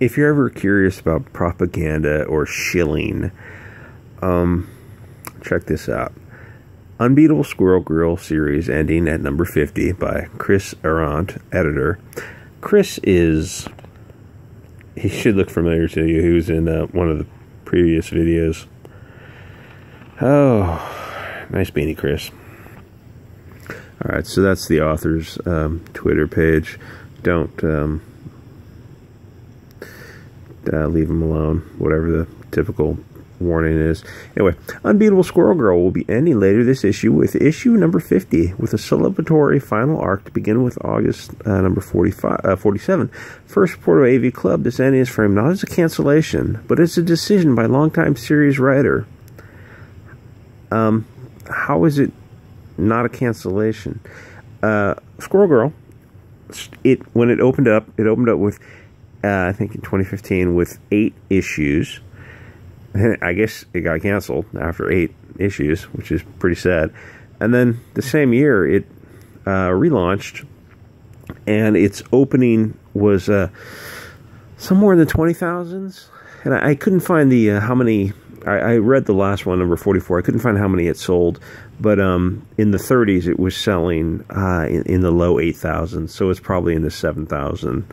if you're ever curious about propaganda or shilling, check this out. Unbeatable Squirrel Girl series ending at number 50 by Chris Arrant, editor. Chris is... he should look familiar to you. He was in one of the previous videos. Oh, nice beanie, Chris. Alright, so that's the author's Twitter page. Don't leave him alone, whatever the typical warning is. Anyway, Unbeatable Squirrel Girl will be ending later this issue with issue number 50, with a celebratory final arc to begin with August number 47. First report of AV Club, this ending is framed not as a cancellation, but as a decision by longtime series writer. How is it not a cancellation? Squirrel Girl, when it opened up with, I think in 2015, with 8 issues. I guess it got canceled after 8 issues, which is pretty sad. And then the same year, it relaunched, and its opening was somewhere in the 20,000s. And I couldn't find the how many. I read the last one, number 44. I couldn't find how many it sold, but in the 30s, it was selling in the low 8,000s. So it's probably in the 7,000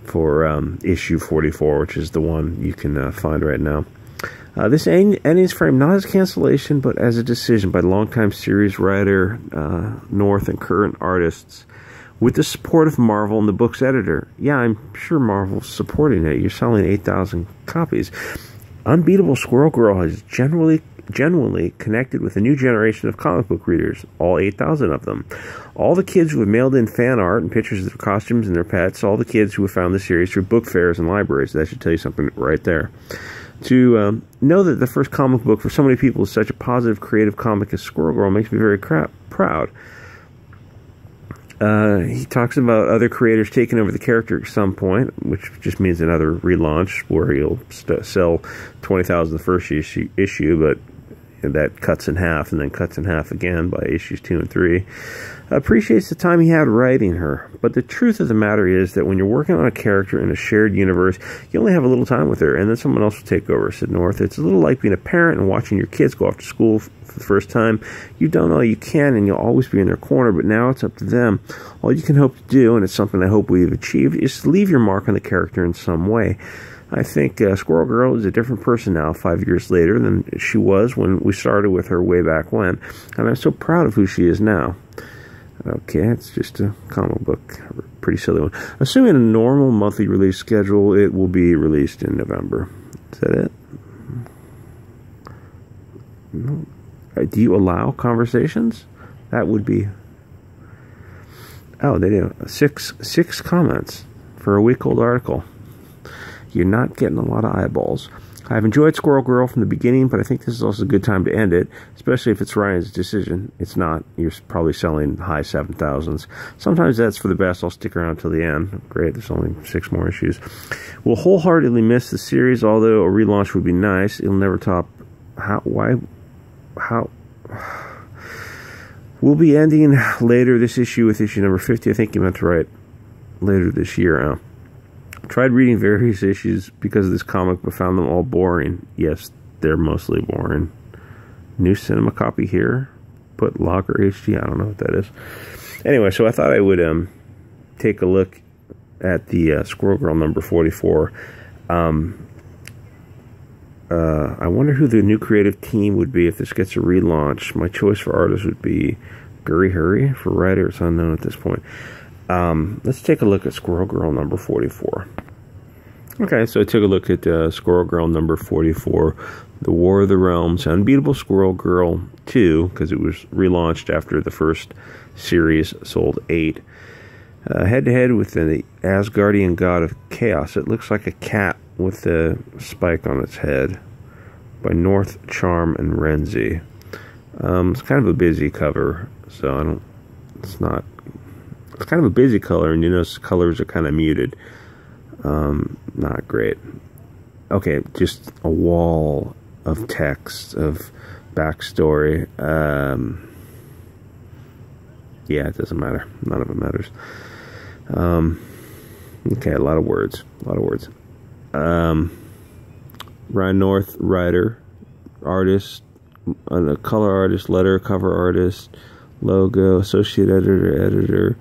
for issue 44, which is the one you can find right now. This ending is framed not as cancellation, but as a decision by longtime series writer North and current artists, with the support of Marvel and the book's editor. Yeah, I'm sure Marvel's supporting it. You're selling 8,000 copies. Unbeatable Squirrel Girl has genuinely connected with a new generation of comic book readers, all 8,000 of them. All the kids who have mailed in fan art and pictures of their costumes and their pets, all the kids who have found the series through book fairs and libraries. That should tell you something right there. To know that the first comic book for so many people is such a positive, creative comic as Squirrel Girl makes me very proud. He talks about other creators taking over the character at some point, which just means another relaunch where he'll sell 20,000 the first issue, but that cuts in half and then cuts in half again by issues 2 and 3. Appreciates the time he had writing her, but the truth of the matter is that when you're working on a character in a shared universe, you only have a little time with her, and then someone else will take over, said North. It's a little like being a parent and watching your kids go off to school for the first time. You've done all you can, and you'll always be in their corner, but now it's up to them. All you can hope to do, and it's something I hope we've achieved, is to leave your mark on the character in some way. I think Squirrel Girl is a different person now, 5 years later, than she was when we started with her way back when, and I'm so proud of who she is now. Okay, it's just a comic book, a pretty silly one. Assuming a normal monthly release schedule, it will be released in November. Is that it? No. Do you allow conversations? That would be... Oh, they do. Six comments for a week-old article. You're not getting a lot of eyeballs. I've enjoyed Squirrel Girl from the beginning, but I think this is also a good time to end it, especially if it's Ryan's decision. It's not. You're probably selling high 7,000s. Sometimes that's for the best. I'll stick around till the end. Great, there's only 6 more issues. We'll wholeheartedly miss the series, although a relaunch would be nice. It'll never top... We'll be ending later this issue with issue number 50. I think you meant to write later this year. Tried reading various issues because of this comic, but found them all boring. Yes, they're mostly boring. New cinema copy here. Put Locker HD. I don't know what that is. Anyway, so I thought I would take a look at the Squirrel Girl number 44. I wonder who the new creative team would be if this gets a relaunch. My choice for artist would be Guri Hurry. For writer, it's unknown at this point. Let's take a look at Squirrel Girl number 44. Okay, so I took a look at Squirrel Girl number 44, The War of the Realms, Unbeatable Squirrel Girl 2, because it was relaunched after the first series sold 8. Head-to-head with the Asgardian god of chaos. It looks like a cat with a spike on its head, by North, Charm, and Renzi. It's kind of a busy cover, so it's not... It's kind of a busy color, and you notice the colors are kind of muted. Not great. Okay, just a wall of text, of backstory. Yeah, it doesn't matter. None of it matters. Okay, a lot of words. Ryan North, writer, artist, a color artist, letter, cover artist, logo, associate editor,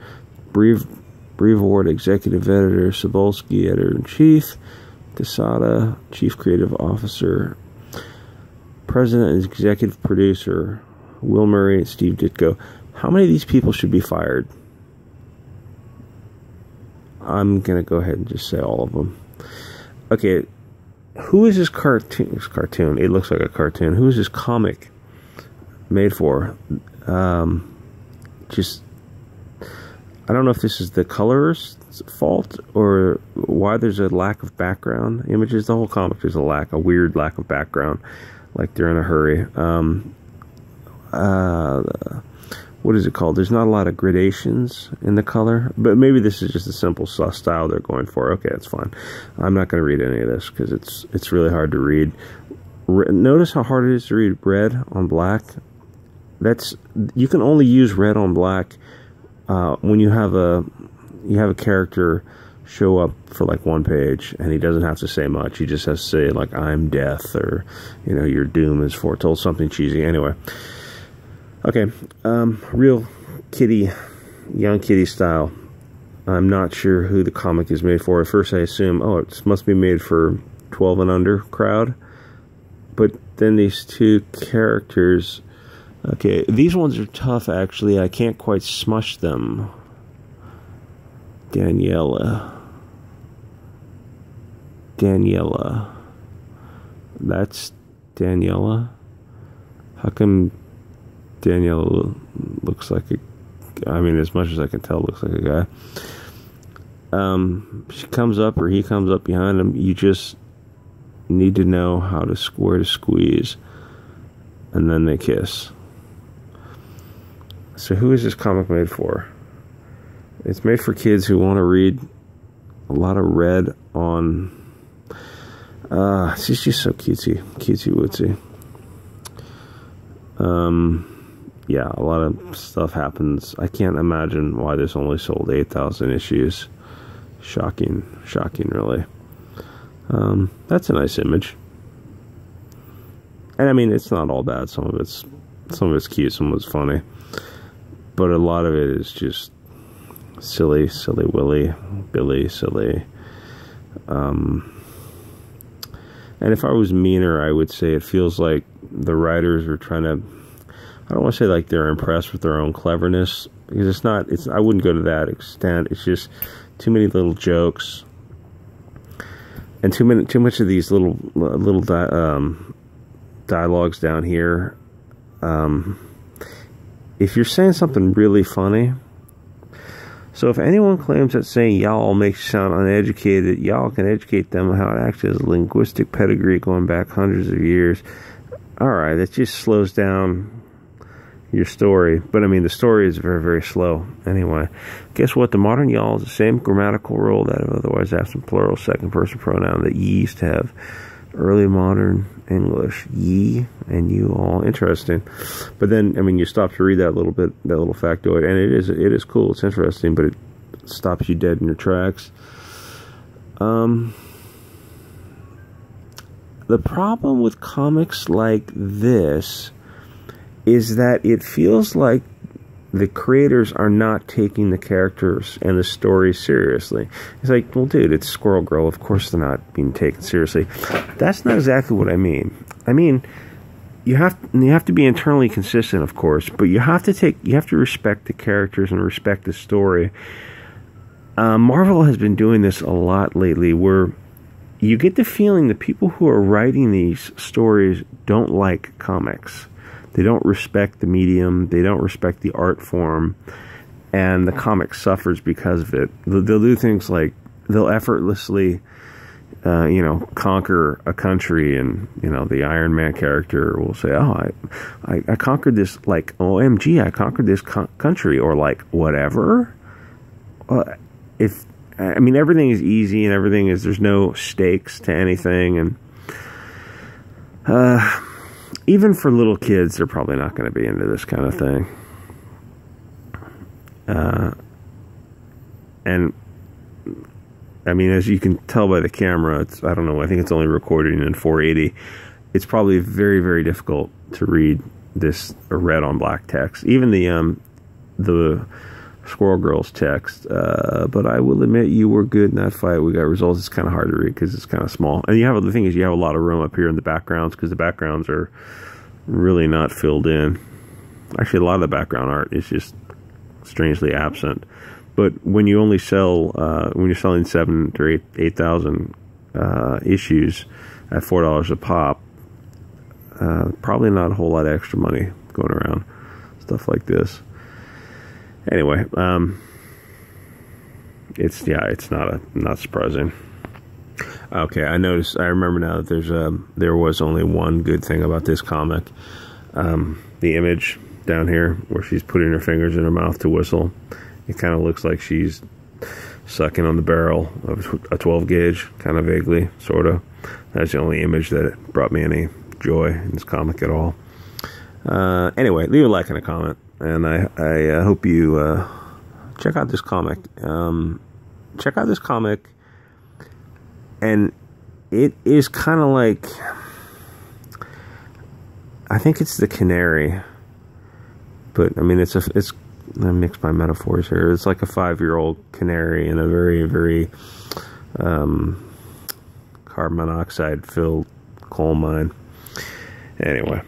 Brevoort, executive editor, Sobolski, editor-in-chief, Casada, chief creative officer, president and executive producer, Will Murray and Steve Ditko. How many of these people should be fired? I'm going to go ahead and just say all of them. Okay, who is this cartoon? It looks like a cartoon. Who is this comic made for? Just, I don't know if this is the colorist's fault or why there's a lack of background images. The whole comic, there's a weird lack of background, like they're in a hurry. What is it called? There's not a lot of gradations in the color, but maybe this is just a simple style they're going for. Okay, that's fine. I'm not going to read any of this because it's really hard to read. Notice how hard it is to read red on black. You can only use red on black when you have a character show up for like one page and he doesn't have to say much. He just has to say like, "I'm death," or "Your doom is foretold," something cheesy. Anyway. Okay, real kitty, young kitty style. I'm not sure who the comic is made for. At first I assume, it must be made for 12 and under crowd. But then these two characters, okay, these ones are tough actually. I can't quite smush them. Daniela. That's Daniela? How come Daniel looks like as much as I can tell, looks like a guy. She comes up or he comes up behind him. You just need to know how to squeeze, and then they kiss. So who is this comic made for? It's made for kids who want to read a lot of red on. She's just so cutesy wootsy. Yeah, a lot of stuff happens. I can't imagine why this only sold 8,000 issues. Shocking, really. That's a nice image. And it's not all bad. Some of it's cute, some of it's funny. But a lot of it is just silly Billy, silly. And if I was meaner, I would say it feels like the writers are trying to, I don't want to say like they're impressed with their own cleverness, because I wouldn't go to that extent. It's just too many little jokes and too much of these little dialogues down here. If you're saying something really funny, so if anyone claims that saying y'all makes you sound uneducated, y'all can educate them on how it actually has a linguistic pedigree going back hundreds of years. Alright, that just slows down your story. But the story is very, very slow. Anyway, guess what? The modern y'all is the same grammatical rule that otherwise absent plural second person pronoun that ye used to have. Early modern English, ye and you all. Interesting. But then, you stop to read that little factoid, and it is cool. It's interesting, but it stops you dead in your tracks. The problem with comics like this is that it feels like the creators are not taking the characters and the story seriously. It's like, well, dude, it's Squirrel Girl. Of course they're not being taken seriously. That's not exactly what I mean. You have to be internally consistent, of course, but you have to respect the characters and respect the story. Marvel has been doing this a lot lately, where you get the feeling the people who are writing these stories don't like comics. They don't respect the medium. They don't respect the art form. And the comic suffers because of it. They'll do things like they'll effortlessly, conquer a country. And, the Iron Man character will say, I conquered this, like, OMG, I conquered this country. Or, like, whatever. Everything is easy and there's no stakes to anything. And, even for little kids, they're probably not going to be into this kind of thing. And I mean, as you can tell by the camera, it's, I don't know, I think it's only recording in 480. It's probably very, very difficult to read this red on black text. Even the Squirrel Girl's text. But I will admit you were good in that fight. We got results. It's kind of hard to read because it's kind of small. And the thing is, you have a lot of room up here in the backgrounds because the backgrounds are really not filled in. Actually, a lot of the background art is just strangely absent. But when you only sell, when you're selling 7,000 or 8,000 issues at $4 a pop, probably not a whole lot of extra money going around. Stuff like this. Anyway, it's not surprising. Okay, I remember now that there was only one good thing about this comic. The image down here where she's putting her fingers in her mouth to whistle. It kind of looks like she's sucking on the barrel of a 12 gauge, kind of vaguely, sort of. That's the only image that brought me any joy in this comic at all. Anyway, leave a like and a comment, and I hope you check out this comic. Check out this comic, and it is kind of like, I think it's the canary, but I mean it's I mix my metaphors here. It's like a 5-year-old canary in a very, very carbon monoxide filled coal mine. Anyway.